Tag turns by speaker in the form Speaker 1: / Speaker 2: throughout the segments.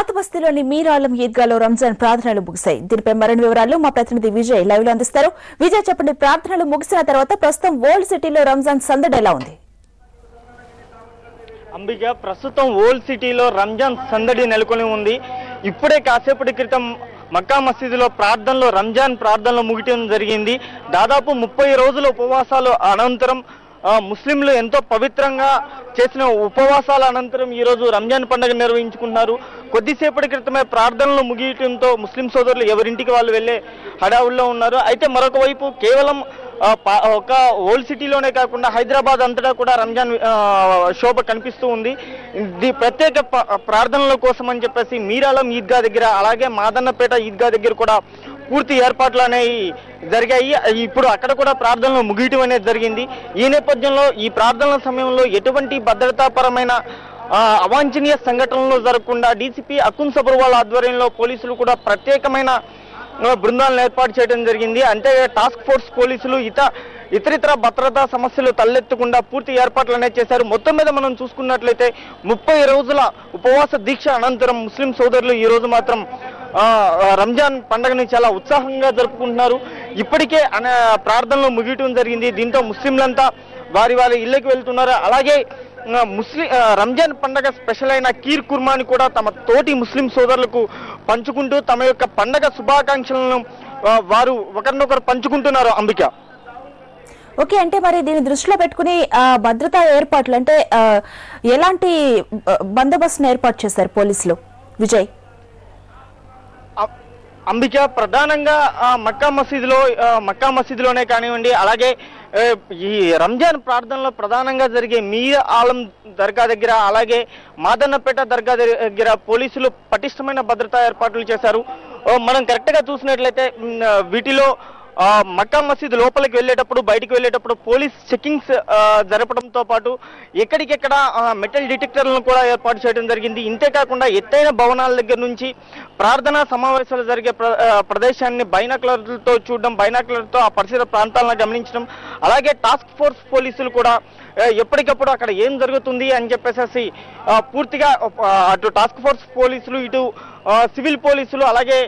Speaker 1: పాత బస్తీలోని మీరాలం ఈద్గాలో రంజాన్ ప్రార్థనలు ముగిశాయి. దీనిపై మరిన్ని వివరాలు మా ప్రతినిధి విజయ్ లైవ్ లో అందిస్తారు. విజయ్, చెప్పండి, ప్రార్థనలు ముగిసిన తర్వాత ప్రస్తుతం ఓల్డ్ సిటీలో రంజాన్ సందడి ఎలా ఉంది?
Speaker 2: అంబిక, ప్రస్తుతం ఓల్డ్ సిటీలో రంజాన్ సందడి నెలకొని ఉంది. ఇప్పుడే కాసేపటి క్రితం మక్కా మసీదులో రంజాన్ ప్రార్థనలు ముగియడం జరిగింది. దాదాపు 30 రోజుల ఉపవాసాలు అనంతరం ముస్లింలు ఎంతో పవిత్రంగా చేసిన ఉపవాసాల అనంతరం ఈ రోజు రంజాన్ పండుగ నిర్వహించుకున్నారు. కొద్దిసేపటి క్రితమే ప్రార్థనలు ముగియటంతో ముస్లిం సోదరులు ఎవరింటికి వాళ్ళు వెళ్లే హడావుల్లో ఉన్నారు. అయితే మరొక వైపు కేవలం ఒక ఓల్డ్ సిటీలోనే కాకుండా హైదరాబాద్ అంతటా కూడా రంజాన్ శోభ కనిపిస్తూ ఉంది. ప్రత్యేక ప్రార్థనల కోసం అని చెప్పేసి మీరాలం ఈద్గా దగ్గర, అలాగే మాదన్నపేట ఈద్గా దగ్గర కూడా పూర్తి ఏర్పాట్లు అనేవి జరిగాయి. ఇప్పుడు అక్కడ కూడా ప్రార్థనలు ముగియటం అనేది జరిగింది. ఈ నేపథ్యంలో ఈ ప్రార్థనల సమయంలో ఎటువంటి భద్రతాపరమైన అవాంఛనీయ సంఘటనలు జరగకుండా డీసీపీ అకున్ సబర్వాల్ ఆధ్వర్యంలో పోలీసులు కూడా ప్రత్యేకమైన బృందాలను ఏర్పాటు చేయడం జరిగింది. అంటే టాస్క్ ఫోర్స్ పోలీసులు ఇతరితర భద్రతా సమస్యలు తలెత్తకుండా పూర్తి ఏర్పాట్లు అనేది చేశారు. మొత్తం మీద మనం చూసుకున్నట్లయితే 30 రోజుల ఉపవాస దీక్ష అనంతరం ముస్లిం సోదరులు ఈ రోజు మాత్రం రంజాన్ పండుగని చాలా ఉత్సాహంగా జరుపుకుంటున్నారు. ఇప్పటికే ప్రార్థనలు ముగియటం జరిగింది. దీంతో ముస్లింలంతా వారి ఇళ్ళకి వెళ్తున్నారు. అలాగే రంజాన్ పండుగ స్పెషల్ అయిన కీర్ కుర్మాని కూడా తమ తోటి ముస్లిం సోదరులకు పంచుకుంటూ తమ యొక్క పండుగ శుభాకాంక్షలను వారు ఒకరినొకరు పంచుకుంటున్నారు. అంబిక,
Speaker 1: ఓకే, అంటే మరి దీన్ని దృష్టిలో పెట్టుకుని భద్రతా ఏర్పాట్లు అంటే ఎలాంటి బందోబస్తును ఏర్పాటు చేశారు పోలీసులు? విజయ్.
Speaker 2: అంబిక, ప్రధానంగా మక్కా మసీదులోనే కానివ్వండి, అలాగే ఈ రంజాన్ ప్రార్థనలో ప్రధానంగా జరిగే మీర్ ఆలం దర్గా దగ్గర, అలాగే మాదన్నపేట దర్గా దగ్గర పోలీసులు పటిష్టమైన భద్రతా ఏర్పాట్లు చేశారు. మనం కరెక్ట్ గా చూసినట్లయితే వీటిలో మక్కా మసీద్ లోపలికి వెళ్ళేటప్పుడు, బయటికి వెళ్ళేటప్పుడు పోలీస్ చెకింగ్స్ జరపడంతో పాటు ఎక్కడికెక్కడ మెటల్ డిటెక్టర్లను కూడా ఏర్పాటు చేయడం జరిగింది. ఇంతేకాకుండా ఎత్తైన భవనాల దగ్గర నుంచి ప్రార్థనా సమావేశాలు జరిగే ప్రదేశాన్ని బైనాక్యులర్లతో చూడడం, బైనాక్యులర్తో ఆ పరిసర ప్రాంతాలను గమనించడం, అలాగే టాస్క్ ఫోర్స్ పోలీసులు కూడా ఎప్పటికప్పుడు అక్కడ ఏం జరుగుతుంది అని చెప్పేసి పూర్తిగా అటు టాస్క్ ఫోర్స్ పోలీసులు, ఇటు సివిల్ పోలీసులు, అలాగే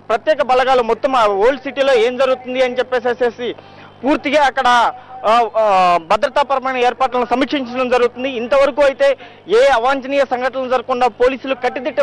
Speaker 2: ప్రత్యేక బలగాలు మొత్తం ఓల్డ్ సిటీలో ఏం జరుగుతుంది అని చెప్పేసి పూర్తిగా అక్కడ భద్రతాపరమైన ఏర్పాట్లను సమీక్షించడం జరుగుతుంది. ఇంతవరకు అయితే ఏ అవాంఛనీయ సంఘటనలు జరగకుండా పోలీసులు కట్టుదిట్ట